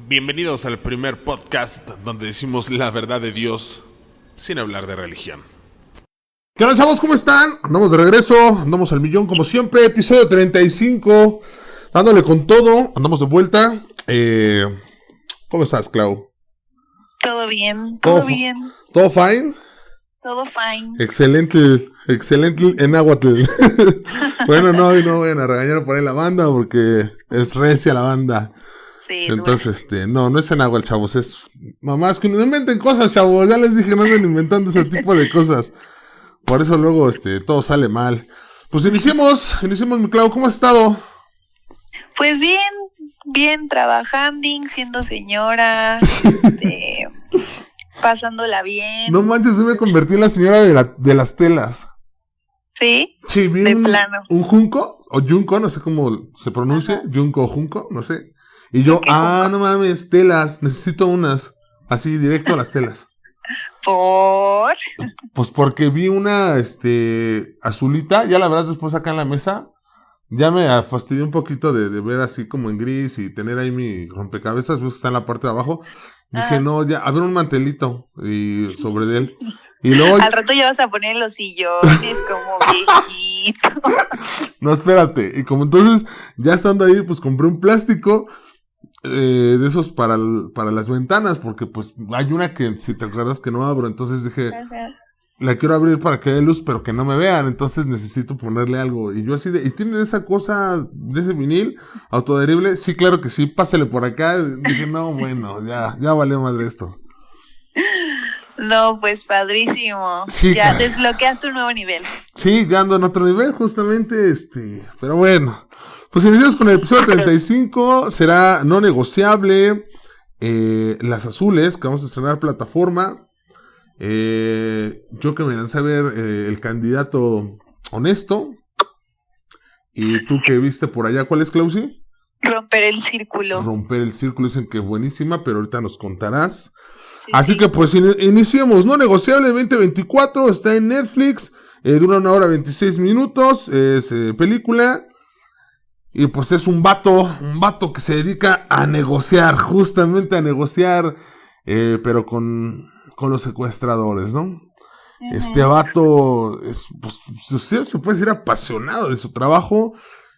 Bienvenidos al primer podcast donde decimos la verdad de Dios sin hablar de religión. ¿Qué tal, chavos? ¿Cómo están? Andamos de regreso, andamos al millón como siempre, episodio 35, dándole con todo, andamos de vuelta. ¿Cómo estás, Clau? Todo bien, todo bien. ¿Todo fine? Todo fine. Excelente en náhuatl. Bueno, no, hoy no vayan a regañar por ahí la banda porque es recia la banda. Sí, entonces, no es en agua, chavos, es mamás que no inventen cosas, chavos, ya les dije, no anden inventando ese tipo de cosas. Por eso luego, todo sale mal. Pues iniciemos, mi Clau, ¿cómo has estado? Pues bien, trabajando, siendo señora, pasándola bien. No manches, yo me convertí en la señora de las telas. ¿Sí? Sí, vi de plano. Un junco, o yunco, no sé cómo se pronuncia, yunco o junco, no sé. Y yo, no mames, telas, necesito unas, así, directo a las telas. ¿Por? Pues porque vi una, azulita, ya la verdad después acá en la mesa, ya me fastidié un poquito de ver así como en gris y tener ahí mi rompecabezas, ves que está en la parte de abajo. Dije, no, ya, a ver un mantelito y sobre de él. Y luego, al rato ya vas a poner los sillones como viejito. No, espérate, y como entonces, ya estando ahí, pues compré un plástico de esos para las ventanas, porque pues hay una que, si te acuerdas, que no abro, entonces dije, la quiero abrir para que haya luz, pero que no me vean, entonces necesito ponerle algo, y yo así ¿y tiene esa cosa de ese vinil autoadherible? Sí, claro que sí, pásale por acá. Dije, no, bueno, ya valió madre esto. No, pues padrísimo. Sí, ya desbloqueaste un nuevo nivel. Sí, ya ando en otro nivel, justamente, pero bueno. Pues iniciamos con el episodio 35, será no negociable, las azules, que vamos a estrenar plataforma, yo que me lancé a ver el candidato honesto, y tú que viste por allá, ¿cuál es, Clausi? Romper el círculo. Romper el círculo, dicen que buenísima, pero ahorita nos contarás. Sí, así que pues iniciemos, no negociable 2024, está en Netflix, dura 1 hora 26 minutos, es película. Y pues es un vato que se dedica a negociar, justamente a negociar, pero con los secuestradores, ¿no? Uh-huh. Este vato es, pues, se puede decir apasionado de su trabajo.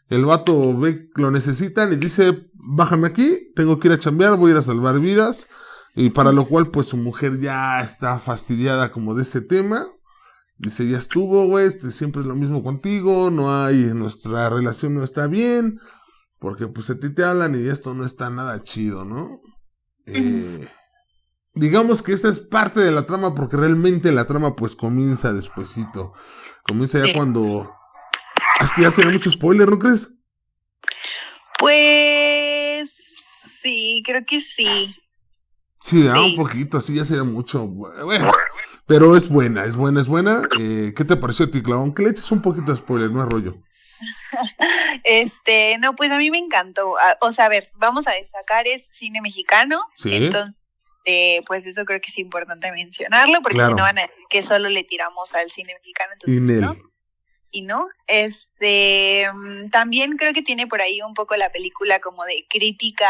El vato ve que lo necesitan y dice, bájame aquí, tengo que ir a chambear, voy a ir a salvar vidas. Y para lo cual, pues su mujer ya está fastidiada como de este tema. Dice, ya estuvo, güey, siempre es lo mismo contigo, nuestra relación no está bien, porque pues a ti te hablan y esto no está nada chido, ¿no? Digamos que esta es parte de la trama, porque realmente la trama pues comienza despuesito. Comienza ya cuando... Es que ya sería mucho spoiler, ¿no crees? Pues... sí, creo que sí. Sí, un poquito, sí, ya sería mucho. Bueno, pero es buena. ¿Qué te pareció a ti, Clau? Aunque le eches un poquito de spoiler, no es rollo. No, pues a mí me encantó. O sea, a ver, vamos a destacar, es cine mexicano. Sí. Entonces, pues eso creo que es importante mencionarlo, porque si no van a decir que solo le tiramos al cine mexicano, entonces no. También creo que tiene por ahí un poco la película como de crítica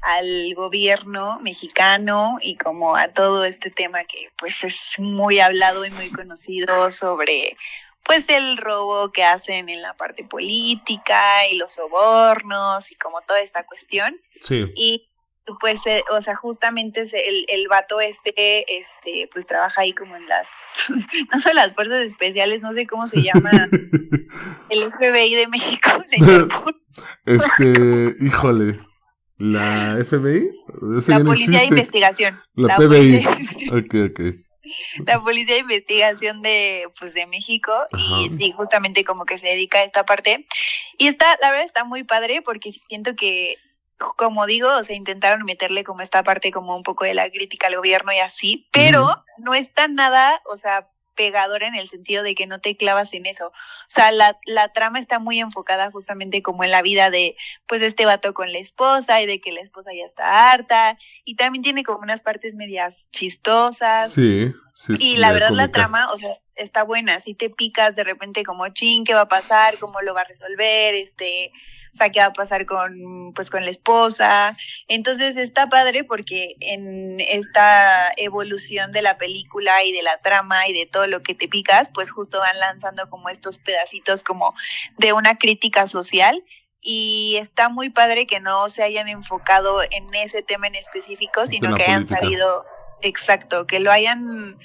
al gobierno mexicano y como a todo este tema que pues es muy hablado y muy conocido sobre pues el robo que hacen en la parte política y los sobornos y como toda esta cuestión. Sí. Y pues, o sea, justamente el vato pues trabaja ahí como en no son las fuerzas especiales, no sé cómo se llama, el FBI de México. Híjole. ¿La FBI? La Policía de Investigación. La PBI. Ok. La Policía de Investigación de México. Ajá. Y sí, justamente como que se dedica a esta parte. Y la verdad está muy padre porque siento que, como digo, o sea, intentaron meterle como esta parte como un poco de la crítica al gobierno y así, pero no está nada, o sea, pegadora en el sentido de que no te clavas en eso. O sea, la trama está muy enfocada justamente como en la vida de, pues, este vato con la esposa y de que la esposa ya está harta. Y también tiene como unas partes medias chistosas. Sí. Y la verdad la trama, o sea, está buena. Si te picas de repente como, ¿qué va a pasar? ¿Cómo lo va a resolver? O sea, qué va a pasar con la esposa. Entonces está padre porque en esta evolución de la película y de la trama y de todo lo que te picas, pues justo van lanzando como estos pedacitos como de una crítica social. Y está muy padre que no se hayan enfocado en ese tema en específico, sino que hayan sabido, exacto, que lo hayan,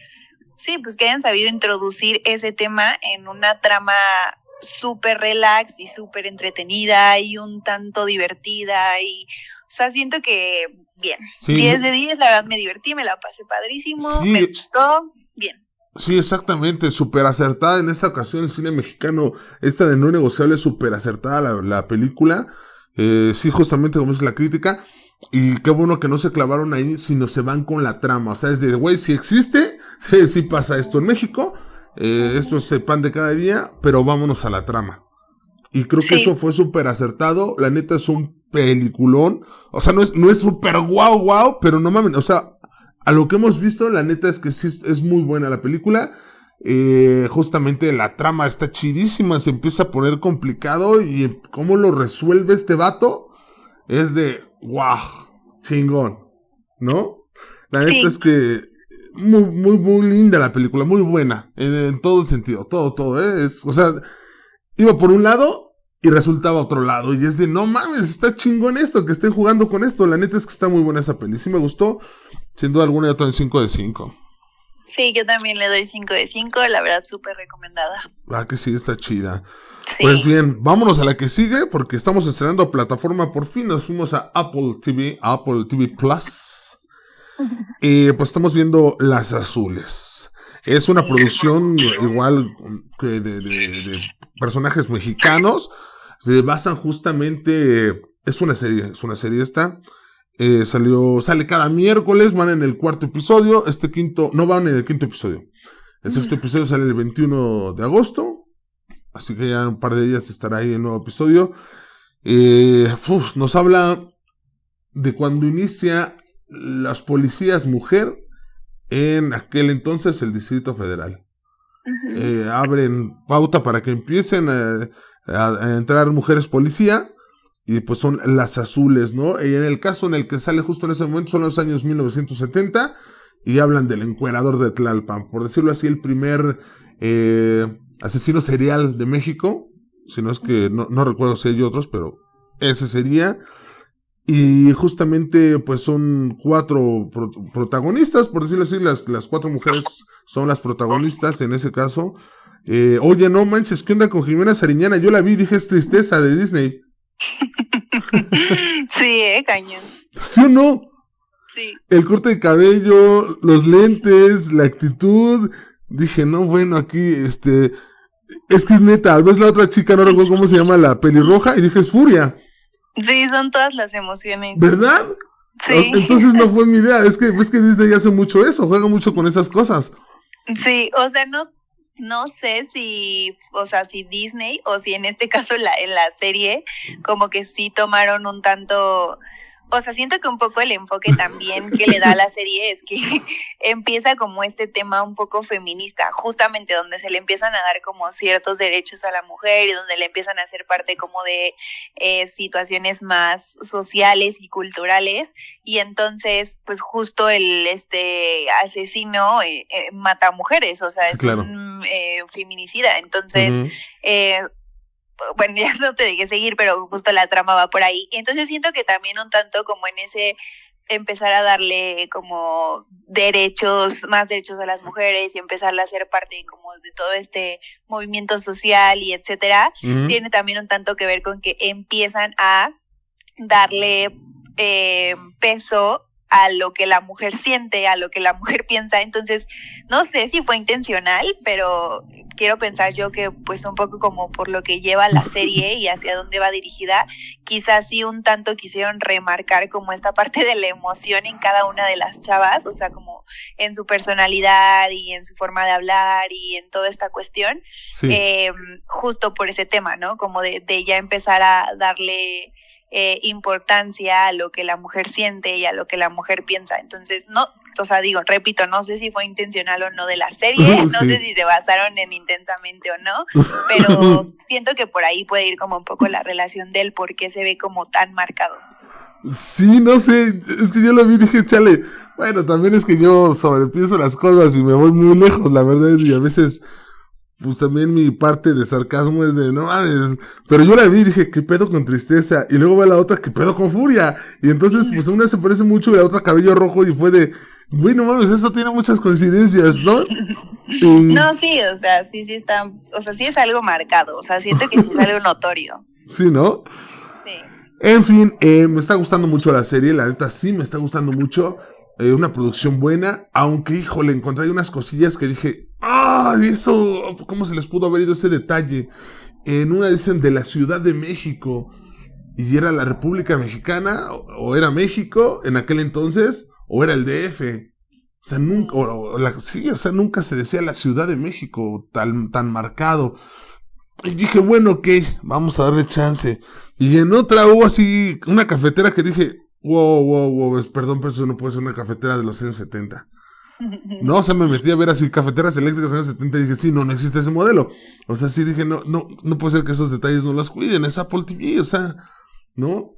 sí, pues que hayan sabido introducir ese tema en una trama súper relax y súper entretenida y un tanto divertida. Y, o sea, siento que bien, sí. 10 de 10, la verdad me divertí, me la pasé padrísimo, sí. Me gustó, bien. Sí, exactamente, súper acertada en esta ocasión el cine mexicano, esta de No Negociable, súper acertada la película, sí, justamente como es la crítica, y qué bueno que no se clavaron ahí, sino se van con la trama, o sea, es de, güey, si existe, sí pasa esto en México, esto es el pan de cada día, pero vámonos a la trama, y creo que eso fue súper acertado, la neta es un peliculón, o sea, no es súper guau, pero no mames, o sea, a lo que hemos visto, la neta es que sí es muy buena la película. Justamente la trama está chidísima, se empieza a poner complicado y cómo lo resuelve este vato es de guau, chingón, ¿no? La neta es que muy linda la película, muy buena, en todo el sentido, todo, o sea, iba por un lado y resultaba otro lado, y es de, no mames, está chingón esto, que estén jugando con esto, la neta es que está muy buena esa peli, sí me gustó, sin duda alguna yo también 5 de 5. Sí, yo también le doy 5 de 5, la verdad súper recomendada. Ah, que sí, está chida. Sí. Pues bien, vámonos a la que sigue, porque estamos estrenando plataforma por fin, nos fuimos a Apple TV Plus, y pues estamos viendo Las Azules. Es una producción igual que de personajes mexicanos. Se basan justamente, es una serie esta, sale cada miércoles, van en el 4º episodio, no van en el 5º episodio, el 6º episodio sale el 21 de agosto, así que ya un par de días estará ahí el nuevo episodio. Nos habla de cuando inicia las policías mujer en aquel entonces el Distrito Federal. Abren pauta para que empiecen a entrar mujeres policía, y pues son las azules, ¿no? Y en el caso en el que sale justo en ese momento son los años 1970, y hablan del encuerador de Tlalpan, por decirlo así, el primer asesino serial de México, si no es que, no recuerdo si hay otros, pero ese sería. Y justamente pues son 4 protagonistas, por decirlo así, las 4 mujeres son las protagonistas en ese caso. Oye, no manches, ¿qué onda con Jimena Sariñana? Yo la vi y dije, es tristeza de Disney. Sí, cañón. ¿Sí o no? Sí. El corte de cabello, los lentes, la actitud. Dije, no, bueno, aquí, es que es neta. Ves la otra chica, no recuerdo cómo se llama, la pelirroja, y dije, es Furia. Sí, son todas las emociones. ¿Verdad? Sí. Entonces no fue mi idea. Es que Disney hace mucho eso, juega mucho con esas cosas. Sí, o sea, no sé si Disney o si en este caso en la serie como que sí tomaron un tanto, o sea, siento que un poco el enfoque también que le da a la serie es que empieza como este tema un poco feminista, justamente donde se le empiezan a dar como ciertos derechos a la mujer y donde le empiezan a hacer parte como de situaciones más sociales y culturales, y entonces pues justo el asesino mata a mujeres, o sea, sí, es claro. Un feminicida, entonces bueno, ya no te dejé seguir, pero justo la trama va por ahí. Y entonces siento que también un tanto como en ese empezar a darle como más derechos a las mujeres y empezarla a ser parte como de todo este movimiento social y etcétera, tiene también un tanto que ver con que empiezan a darle peso a lo que la mujer siente, a lo que la mujer piensa. Entonces, no sé si fue intencional, pero quiero pensar yo que pues un poco como por lo que lleva la serie y hacia dónde va dirigida, quizás sí un tanto quisieron remarcar como esta parte de la emoción en cada una de las chavas, o sea, como en su personalidad y en su forma de hablar y en toda esta cuestión, sí. Justo por ese tema, ¿no? Como de ya empezar a darle importancia a lo que la mujer siente y a lo que la mujer piensa. Entonces, no, o sea, repito, no sé si fue intencional o no de la serie, no sé si se basaron en Intensamente o no, pero siento que por ahí puede ir como un poco la relación del por qué se ve como tan marcado. Sí, no sé, es que yo lo vi y dije, chale, bueno, también es que yo sobrepienso las cosas y me voy muy lejos, la verdad, y a veces, pues también mi parte de sarcasmo es de, no mames, pero yo la vi y dije, ¿qué pedo con Tristeza? Y luego va la otra, ¿qué pedo con Furia? Y entonces, pues una se parece mucho y la otra cabello rojo y fue de, güey, no mames, eso tiene muchas coincidencias, ¿no? No, sí, o sea, sí está, o sea, sí es algo marcado, o sea, siento que sí es algo notorio. Sí, ¿no? Sí. En fin, me está gustando mucho la serie, la neta sí me está gustando mucho. Una producción buena, aunque, híjole, encontré unas cosillas que dije, eso, ¿cómo se les pudo haber ido ese detalle? En una dicen de la Ciudad de México, y era la República Mexicana, o era México en aquel entonces, o era el DF. O sea, nunca, nunca se decía la Ciudad de México tan marcado. Y dije, bueno, ¿qué? Vamos a darle chance. Y en otra hubo así una cafetera que dije, wow, perdón, pero eso no puede ser una cafetera de los años 70. No, o sea, me metí a ver así cafeteras eléctricas de los años 70 y dije, sí, no existe ese modelo. O sea, sí dije, no puede ser que esos detalles no los cuiden, es Apple TV, o sea, ¿no?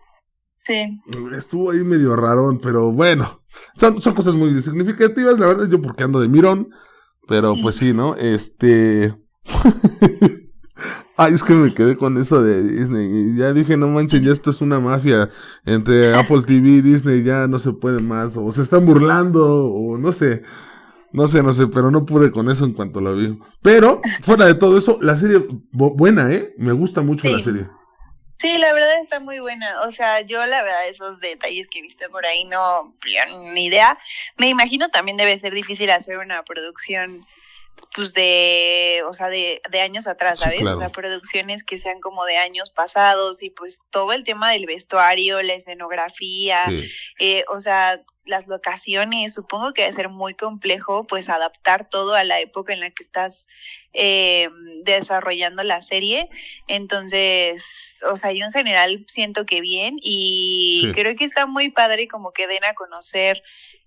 Sí. Estuvo ahí medio rarón, pero bueno, son cosas muy significativas, la verdad, yo porque ando de mirón, pero pues sí, ¿no? Ay, es que me quedé con eso de Disney. Y ya dije, no manchen, ya esto es una mafia. Entre Apple TV y Disney ya no se puede más. O se están burlando, o no sé. No sé, pero no pude con eso en cuanto lo vi. Pero, fuera de todo eso, la serie buena, Me gusta mucho la serie. Sí, la verdad está muy buena. O sea, yo la verdad esos detalles que viste por ahí no, ni idea. Me imagino también debe ser difícil hacer una producción pues de años atrás, ¿sabes? Sí, claro. O sea, producciones que sean como de años pasados y pues todo el tema del vestuario, la escenografía, sí. O sea, las locaciones, supongo que debe ser muy complejo pues adaptar todo a la época en la que estás desarrollando la serie. Entonces, o sea, yo en general siento que bien y creo que está muy padre como que den a conocer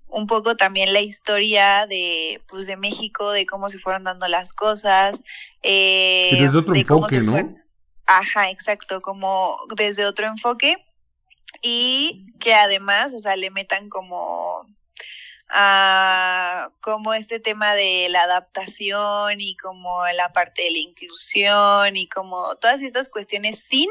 un poco también la historia de México, de cómo se fueron dando las cosas. Y desde otro enfoque, ¿no? Ajá, exacto, como desde otro enfoque y que además, o sea, le metan como este tema de la adaptación y como la parte de la inclusión y como todas estas cuestiones sin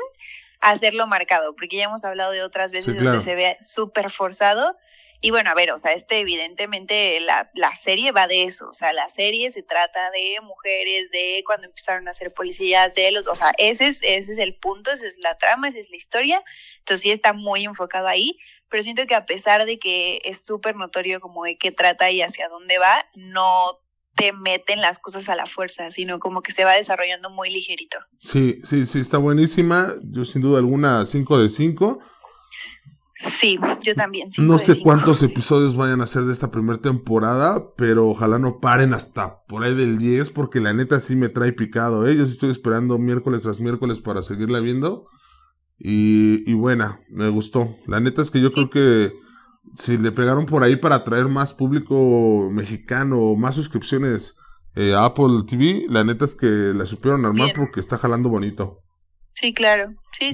hacerlo marcado, porque ya hemos hablado de otras veces donde se ve súper forzado. Y bueno, a ver, o sea, evidentemente la serie va de eso, o sea, la serie se trata de mujeres, de cuando empezaron a ser policías, o sea, ese es el punto, esa es la trama, esa es la historia, entonces sí está muy enfocado ahí, pero siento que a pesar de que es súper notorio como de qué trata y hacia dónde va, no te meten las cosas a la fuerza, sino como que se va desarrollando muy ligerito. Sí, está buenísima, yo sin duda alguna 5 de 5. Sí, yo también. No sé cuántos episodios vayan a ser de esta primera temporada, pero ojalá no paren hasta por ahí del 10, porque la neta sí me trae picado, Yo sí estoy esperando miércoles tras miércoles para seguirla viendo. Y buena, me gustó. La neta es que yo creo que si le pegaron por ahí para atraer más público mexicano, más suscripciones a Apple TV, la neta es que la supieron armar porque está jalando bonito. Sí, claro. Sí.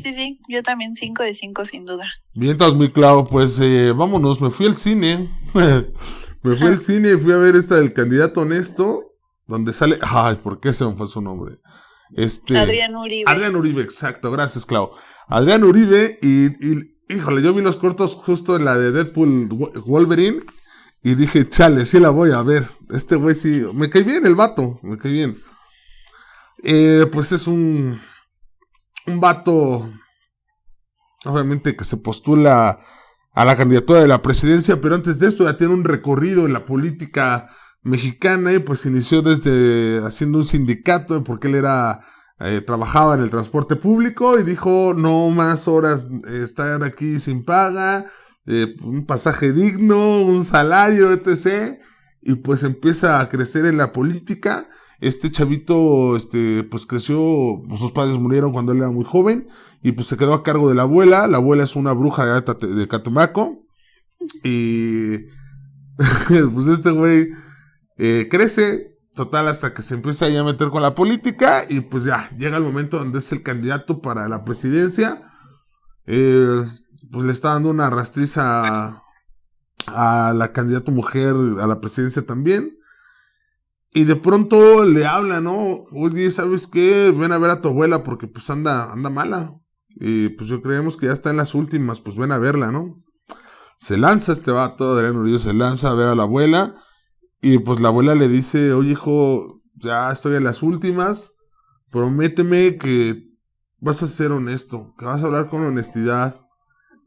Yo también 5 de 5 sin duda. Bien, entonces, mi Clau, pues vámonos. Me fui al cine. Fui a ver esta del Candidato Honesto, donde sale... Ay, ¿por qué se me fue su nombre? Adrián Uribe. Adrián Uribe, exacto. Gracias, Clau. Adrián Uribe y híjole, yo vi los cortos justo en la de Deadpool Wolverine y dije, chale, sí la voy a ver. Este güey sí... Me cae bien el vato, me cae bien. Pues es un vato, obviamente, que se postula a la candidatura de la presidencia, pero antes de esto ya tiene un recorrido en la política mexicana y pues inició desde haciendo un sindicato porque él trabajaba en el transporte público y dijo no más horas estar aquí sin paga, un pasaje digno, un salario, etc. Y pues empieza a crecer en la política. Este chavito, pues creció, pues sus padres murieron cuando él era muy joven, y pues se quedó a cargo de la abuela. La abuela es una bruja de Catemaco, y pues este güey crece, total, hasta que se empieza ya a meter con la política, y pues ya, llega el momento donde es el candidato para la presidencia. Pues le está dando una rastriza a la candidata mujer a la presidencia también. Y de pronto le habla, ¿no? Oye, ¿sabes qué? Ven a ver a tu abuela porque pues anda mala. Y pues yo creemos que ya está en las últimas, pues ven a verla, ¿no? Se lanza este vato, Adrián Uribe se lanza a ver a la abuela. Y pues la abuela le dice, oye hijo, ya estoy en las últimas. Prométeme que vas a ser honesto, que vas a hablar con honestidad.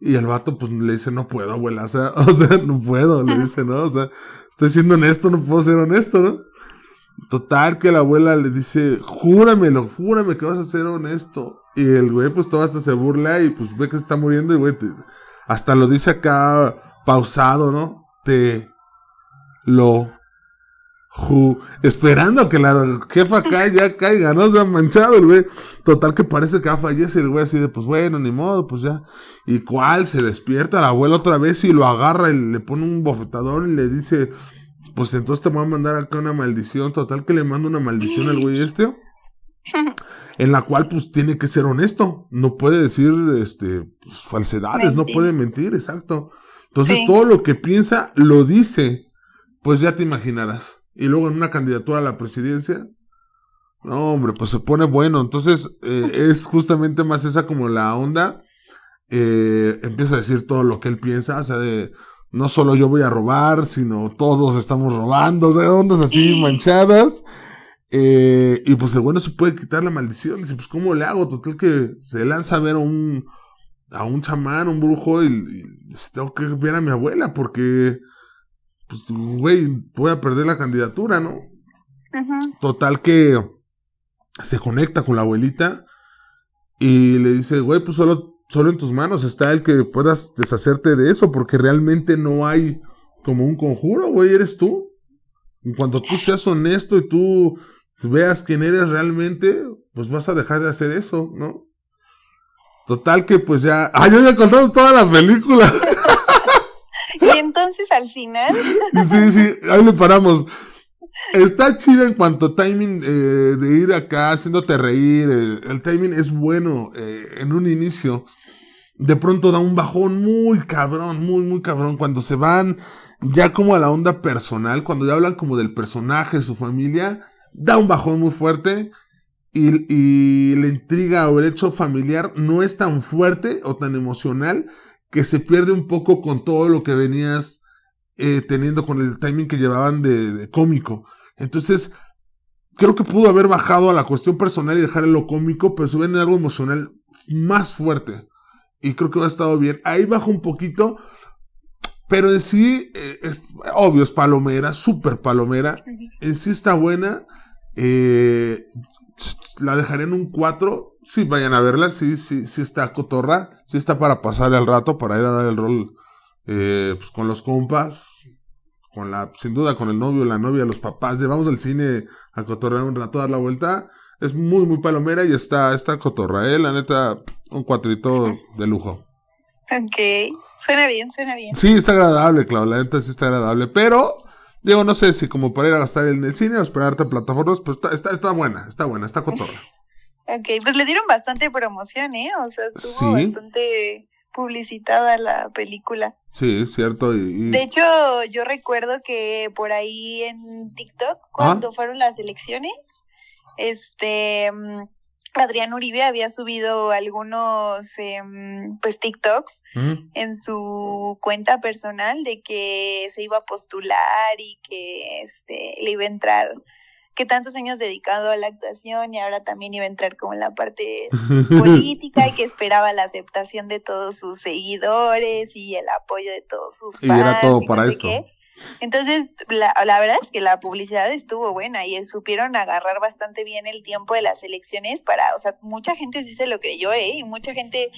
Y el vato pues le dice, no puedo, abuela, o sea, no puedo, le dice, ¿no? O sea, estoy siendo honesto, no puedo ser honesto, ¿no? Total, que la abuela le dice, júrame que vas a ser honesto. Y el güey pues todo hasta se burla y pues ve que se está muriendo y güey hasta lo dice acá pausado, ¿no? Te lo esperando que la jefa acá ya caiga, ¿no? Se ha manchado el güey. Total que parece que va a fallecer el güey así de, pues bueno, ni modo, pues ya. Y cuál, se despierta la abuela otra vez y lo agarra y le pone un bofetadón y le dice, pues entonces te voy a mandar acá una maldición. Total que le manda una maldición al güey en la cual pues tiene que ser honesto. No puede decir pues, falsedades, no puede mentir, exacto. Entonces todo lo que piensa lo dice. Pues ya te imaginarás. Y luego en una candidatura a la presidencia, no hombre, pues se pone bueno. Entonces es justamente más esa como la onda. Empieza a decir todo lo que él piensa, o sea, de no solo yo voy a robar, sino todos estamos robando, o sea, ondas así manchadas. Y pues el bueno se puede quitar la maldición. Dice, pues ¿cómo le hago? Total que se lanza a ver a un chamán, un brujo, y dice, tengo que ver a mi abuela porque pues güey, voy a perder la candidatura, ¿no? Uh-huh. Total que se conecta con la abuelita y le dice, güey, pues solo en tus manos está el que puedas deshacerte de eso, porque realmente no hay como un conjuro, güey, eres tú. En cuanto tú seas honesto y tú veas quién eres realmente, pues vas a dejar de hacer eso, ¿no? Total que pues ya... yo ya he contado toda la película. Y entonces al final... Sí, ahí le paramos. Está chida en cuanto a timing de ir acá haciéndote reír. El timing es bueno en un inicio. De pronto da un bajón muy cabrón, muy cabrón. Cuando se van ya como a la onda personal, cuando ya hablan como del personaje, su familia, da un bajón muy fuerte. Y la intriga o el hecho familiar no es tan fuerte o tan emocional, que se pierde un poco con todo lo que venías teniendo con el timing que llevaban de cómico. Entonces, creo que pudo haber bajado a la cuestión personal y dejar en lo cómico, pero se ve en algo emocional más fuerte. Y creo que ha estado bien. Ahí baja un poquito, pero en sí, es obvio, es palomera, súper palomera. En sí está buena. La dejaré en un 4. Sí, vayan a verla, sí está cotorra, sí está para pasarle al rato, para ir a dar el rol pues con los compas, sin duda con el novio, la novia, los papás, vamos al cine a cotorrear un rato, a dar la vuelta. Es muy palomera y está cotorra, la neta, un 4 de lujo. Ok, suena bien. Sí, está agradable, Claudia, la neta sí está agradable, pero... Digo, no sé si como para ir a gastar en el cine o esperarte a plataformas, pues está buena, está cotorra. Ok, pues le dieron bastante promoción, o sea, estuvo bastante publicitada la película. Sí, es cierto. De hecho, yo recuerdo que por ahí en TikTok, cuando fueron las elecciones, Adrián Uribe había subido algunos pues TikToks en su cuenta personal de que se iba a postular y que le iba a entrar, que tantos años dedicado a la actuación y ahora también iba a entrar como en la parte política y que esperaba la aceptación de todos sus seguidores y el apoyo de todos sus fans. Y era todo para esto. Qué. Entonces, la verdad es que la publicidad estuvo buena y supieron agarrar bastante bien el tiempo de las elecciones o sea, mucha gente sí se lo creyó, y mucha gente,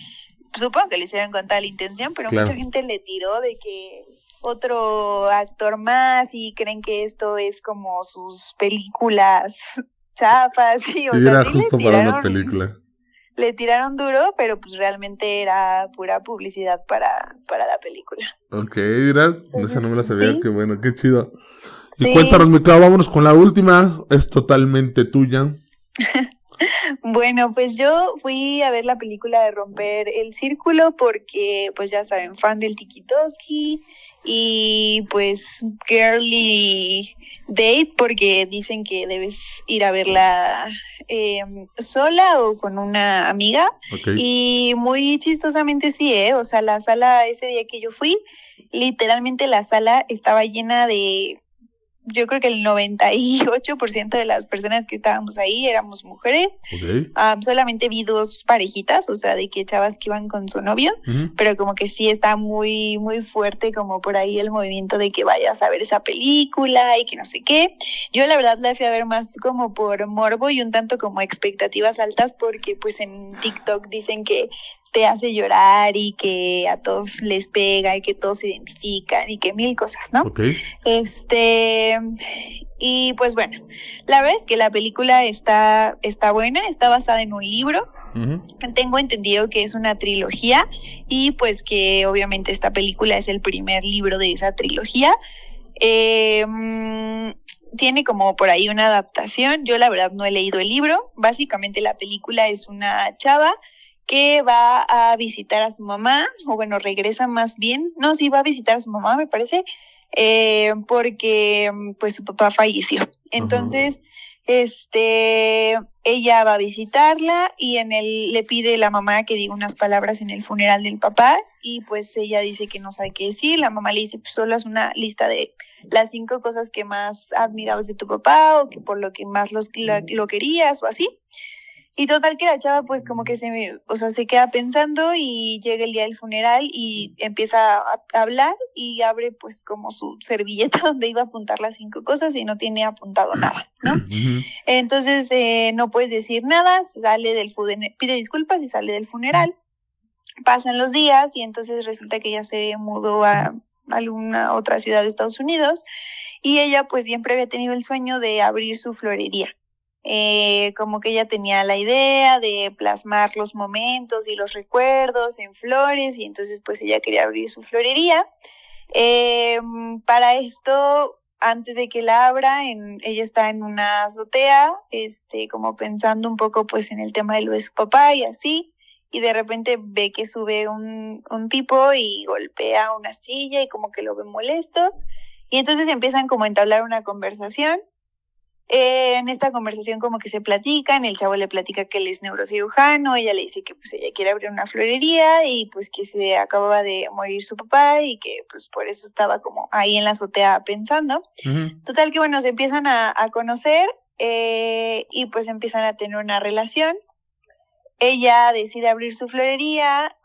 supongo que lo hicieron con tal intención, pero mucha gente le tiró de que, otro actor más y creen que esto es como sus películas chapas, sí, o Y sea, era sí justo para una película. le tiraron duro, pero pues realmente era pura publicidad para la película. Ok, mira, esa Entonces, no me la sabía, sí, qué bueno, qué chido. Y sí. cuéntanos, Mica, vámonos con la última, es totalmente tuya. Bueno, pues yo fui a ver la película de Romper el Círculo porque, pues ya saben, fan del tiki-toki y pues girly date porque dicen que debes ir a verla sola o con una amiga. Ok. Y muy chistosamente sí, o sea, la sala ese día que yo fui, literalmente la sala estaba llena de, yo creo que el 98% de las personas que estábamos ahí éramos mujeres. Ok. Solamente vi 2 parejitas, o sea, de que chavas que iban con su novio, pero como que sí está muy, muy fuerte como por ahí el movimiento de que vayas a ver esa película y que no sé qué. Yo la verdad la fui a ver más como por morbo y un tanto como expectativas altas porque pues en TikTok dicen que te hace llorar y que a todos les pega y que todos se identifican y que mil cosas, ¿no? Ok. Y pues bueno, la verdad es que la película está buena, está basada en un libro. Tengo entendido que es una trilogía y pues que obviamente esta película es el primer libro de esa trilogía. Tiene como por ahí una adaptación. Yo la verdad no he leído el libro. Básicamente la película es una chava que va a visitar a su mamá, o bueno, regresa más bien. No, sí, va a visitar a su mamá, me parece, porque pues su papá falleció. Entonces, ella va a visitarla y le pide la mamá que diga unas palabras en el funeral del papá y pues ella dice que no sabe qué decir. La mamá le dice, pues solo es una lista de las 5 cosas que más admirabas de tu papá o que por lo que más lo querías o así. Y total que la chava pues como que se queda pensando y llega el día del funeral y empieza a hablar y abre pues como su servilleta donde iba a apuntar las 5 cosas y no tiene apuntado nada, ¿no? Entonces no puede decir nada, pide disculpas y sale del funeral. Pasan los días y entonces resulta que ella se mudó a alguna otra ciudad de Estados Unidos y ella pues siempre había tenido el sueño de abrir su florería. Como que ella tenía la idea de plasmar los momentos y los recuerdos en flores y entonces pues ella quería abrir su florería. Para esto, antes de que la abra, ella está en una azotea, como pensando un poco pues en el tema de lo de su papá y así, y de repente ve que sube un tipo y golpea una silla y como que lo ve molesto, y entonces empiezan como a entablar una conversación. En esta conversación como que se platican, el chavo le platica que él es neurocirujano, ella le dice que pues ella quiere abrir una florería y pues que se acababa de morir su papá y que pues por eso estaba como ahí en la azotea pensando. Total que bueno, se empiezan a conocer y pues empiezan a tener una relación. Ella decide abrir su florería,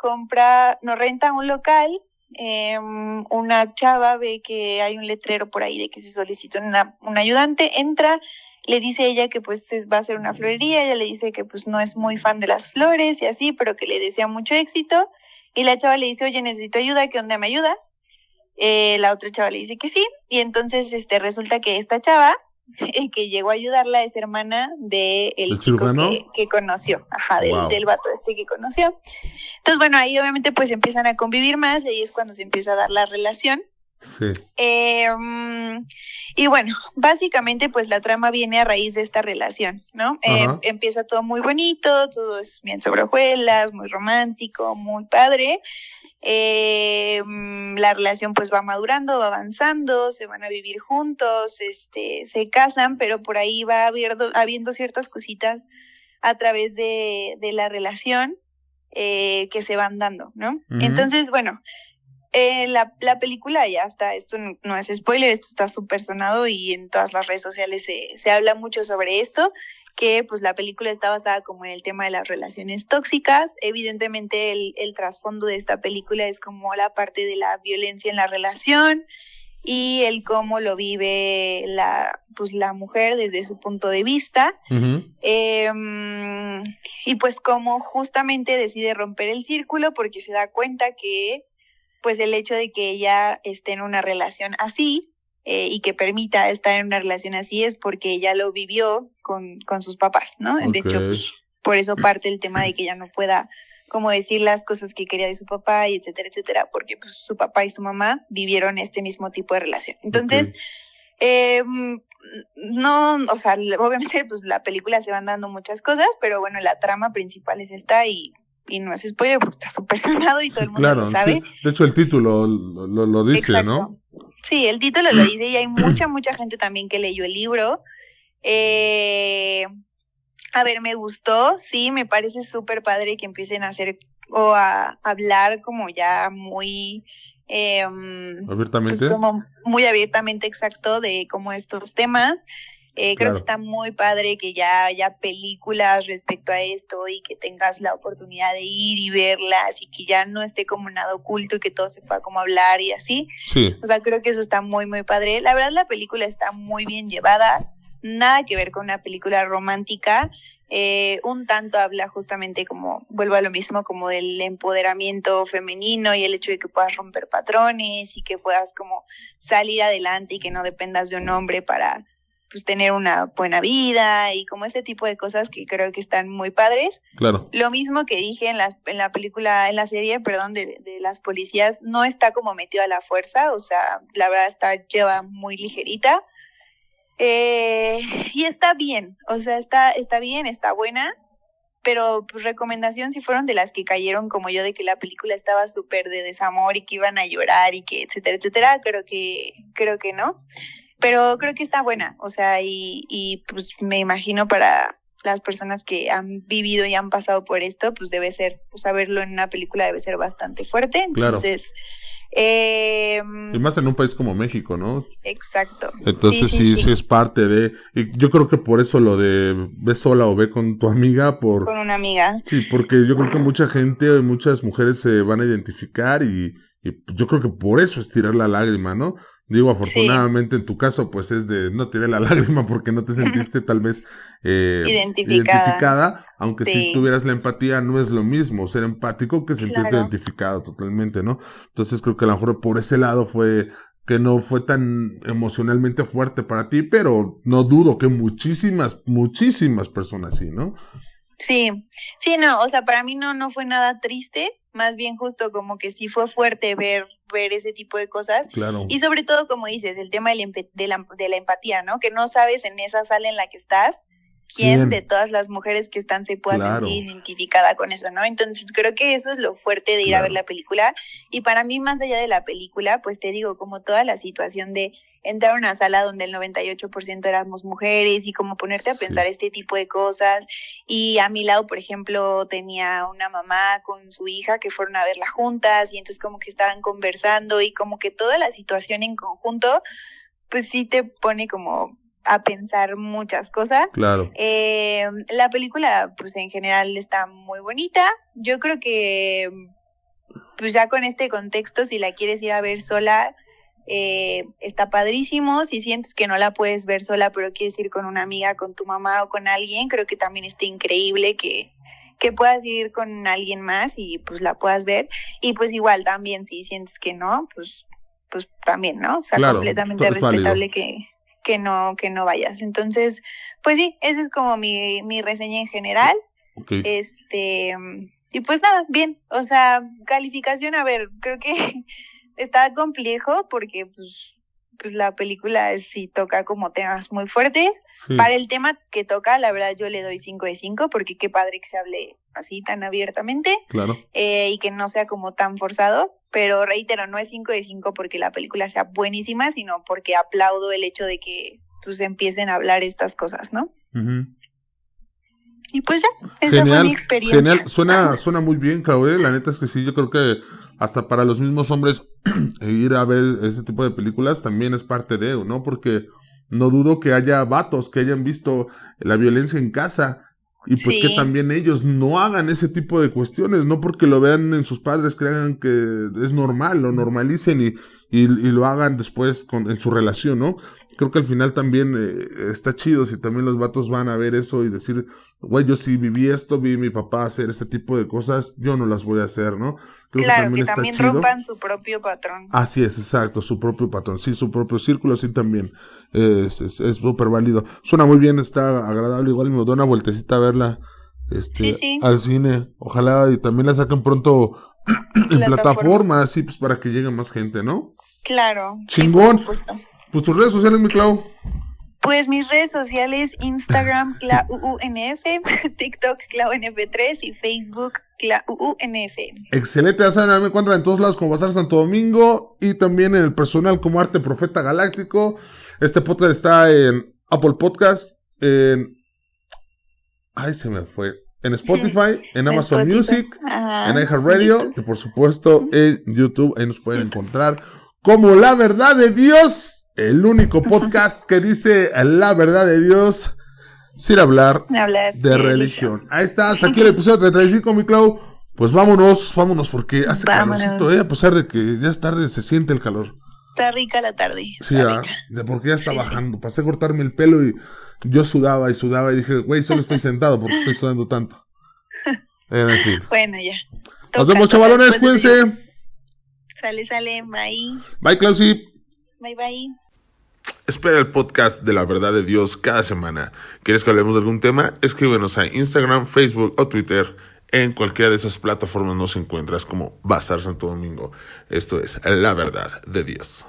renta un local. Una chava ve que hay un letrero por ahí de que se solicita un ayudante, entra, le dice a ella que pues va a hacer una florería, ella le dice que pues no es muy fan de las flores y así, pero que le desea mucho éxito, y la chava le dice, oye, necesito ayuda, ¿qué onda, me ayudas? La otra chava le dice que sí, y entonces resulta que esta chava que llegó a ayudarla es hermana del chico que conoció, del vato que conoció. Entonces, bueno, ahí obviamente pues empiezan a convivir más y ahí es cuando se empieza a dar la relación. Sí. Y bueno, básicamente pues la trama viene a raíz de esta relación, ¿no? Empieza todo muy bonito, todo es bien sobre hojuelas, muy romántico, muy padre. La relación pues va madurando, va avanzando, se van a vivir juntos, se casan, pero por ahí va habiendo ciertas cositas a través de la relación que se van dando, ¿no? Entonces, bueno, la película ya está, esto no es spoiler, esto está súper sonado y en todas las redes sociales se habla mucho sobre esto, que pues la película está basada como en el tema de las relaciones tóxicas. Evidentemente el trasfondo de esta película es como la parte de la violencia en la relación y el cómo lo vive la mujer desde su punto de vista. Y pues cómo justamente decide romper el círculo porque se da cuenta que pues el hecho de que ella esté en una relación así y que permita estar en una relación así es porque ella lo vivió con sus papás, ¿no? De hecho, pues, por eso parte el tema de que ella no pueda como decir las cosas que quería de su papá y etcétera, etcétera, porque pues su papá y su mamá vivieron este mismo tipo de relación. Entonces, no, o sea, obviamente pues la película se van dando muchas cosas, pero bueno, la trama principal es esta y no es spoiler, pues está súper sonado y todo el mundo lo sabe. Sí. De hecho, el título lo dice, exacto, ¿no? Sí, el título lo dice y hay mucha gente también que leyó el libro. A ver, me gustó, sí, me parece súper padre que empiecen a hacer o a hablar como ya muy... abiertamente. Pues como muy abiertamente, exacto, de como estos temas. Creo que está muy padre que ya haya películas respecto a esto y que tengas la oportunidad de ir y verlas y que ya no esté como nada oculto y que todo se pueda como hablar y así. Sí. O sea, creo que eso está muy, muy padre. La verdad, la película está muy bien llevada. Nada que ver con una película romántica. Un tanto habla justamente como, vuelvo a lo mismo, como del empoderamiento femenino y el hecho de que puedas romper patrones y que puedas como salir adelante y que no dependas de un hombre para pues tener una buena vida y como este tipo de cosas que creo que están muy padres. Claro. Lo mismo que dije en la película, en la serie, perdón, de las policías, no está como metido a la fuerza, o sea, la verdad lleva muy ligerita. Y está bien, o sea, está bien, está buena, pero pues recomendación si fueron de las que cayeron como yo de que la película estaba súper de desamor y que iban a llorar y que etcétera, etcétera, creo que no, pero creo que está buena, o sea, y pues me imagino para las personas que han vivido y han pasado por esto, pues debe ser, pues verlo en una película debe ser bastante fuerte, entonces... Claro. Y más en un país como México, ¿no? Exacto. Entonces sí es parte de... Y yo creo que por eso lo de ve sola o ve con tu amiga, con una amiga. Sí, porque yo creo que mucha gente, muchas mujeres se van a identificar y yo creo que por eso es tirar la lágrima, ¿no? Digo, afortunadamente en tu caso, pues es de no tirar la lágrima porque no te sentiste tal vez identificada, aunque si tuvieras la empatía no es lo mismo ser empático que sentirte identificado totalmente, ¿no? Entonces creo que a lo mejor por ese lado fue que no fue tan emocionalmente fuerte para ti, pero no dudo que muchísimas personas sí, ¿no? Sí, no, o sea, para mí no fue nada triste, más bien justo como que sí fue fuerte ver ese tipo de cosas. Claro. Y sobre todo, como dices, el tema de la empatía, ¿no? Que no sabes en esa sala en la que estás quién de todas las mujeres que están se pueda sentir identificada con eso, ¿no? Entonces creo que eso es lo fuerte de ir a ver la película. Y para mí, más allá de la película, pues te digo, como toda la situación de entrar a una sala donde el 98% éramos mujeres y como ponerte a pensar este tipo de cosas. Y a mi lado, por ejemplo, tenía una mamá con su hija que fueron a verla juntas y entonces como que estaban conversando y como que toda la situación en conjunto, pues sí te pone como a pensar muchas cosas. Claro. La película, pues en general está muy bonita. Yo creo que, pues ya con este contexto, si la quieres ir a ver sola, está padrísimo. Si sientes que no la puedes ver sola, pero quieres ir con una amiga, con tu mamá o con alguien, creo que también está increíble que puedas ir con alguien más y pues la puedas ver. Y pues igual también si sientes que no, pues también, ¿no? O sea, completamente respetable que no vayas. Entonces, pues sí, esa es como mi reseña en general. Okay. Y pues nada, bien. O sea, calificación, a ver, creo que está complejo porque pues la película sí toca como temas muy fuertes. Sí. Para el tema que toca, la verdad yo le doy 5 de 5 porque qué padre que se hable así tan abiertamente. Claro. Y que no sea como tan forzado. Pero reitero, no es 5 de 5 porque la película sea buenísima, sino porque aplaudo el hecho de que pues empiecen a hablar estas cosas, ¿no? Uh-huh. Y pues ya, esa fue mi experiencia. Genial, suena muy bien, cabrón. La neta es que sí, yo creo que hasta para los mismos hombres ir a ver ese tipo de películas también es parte de, ¿no? Porque no dudo que haya vatos que hayan visto la violencia en casa y pues que también ellos no hagan ese tipo de cuestiones, no porque lo vean en sus padres crean que es normal, lo normalicen y lo hagan después en su relación, ¿no? Creo que al final también está chido si también los vatos van a ver eso y decir, güey, yo sí viví esto, vi a mi papá hacer este tipo de cosas, yo no las voy a hacer, ¿no? Creo claro, que está también chido. rompan su propio patrón. Así es, exacto, su propio patrón, sí, su propio círculo, sí también es súper válido. Suena muy bien, está agradable, igual me doy una vueltecita a verla Sí. al cine. Ojalá y también la saquen pronto en plataforma, así pues para que llegue más gente, ¿no? Claro. Chingón. Sí, por supuesto. Pues tus redes sociales, mi Clau. Pues mis redes sociales, Instagram, ClauUNF, TikTok, ClauNF3 y Facebook, ClauUNF. Excelente, ya saben, me encuentran en todos lados como Bazar Santo Domingo y también en el personal como Arte Profeta Galáctico. Este podcast está en Apple Podcast, se me fue. En Spotify, en Amazon Music, en iHeartRadio y por supuesto en YouTube. Ahí nos pueden encontrar como La Verdad de Dios. El único podcast que dice la verdad de Dios sin hablar de religión. Ahí está, hasta aquí el episodio 35, mi Clau. Pues vámonos porque hace calorcito, a pesar de que ya es tarde, se siente el calor. Está rica la tarde. Sí, porque ya está bajando. Pasé a cortarme el pelo y yo sudaba y dije, güey, solo estoy sentado porque estoy sudando tanto. En fin. Bueno, ya. Nos vemos, chavalones, cuídense. Sale, bye. Bye, Clausi. Bye. Espera el podcast de La Verdad de Dios cada semana. ¿Quieres que hablemos de algún tema? Escríbenos a Instagram, Facebook o Twitter. En cualquiera de esas plataformas nos encuentras como Bazar Santo Domingo. Esto es La Verdad de Dios.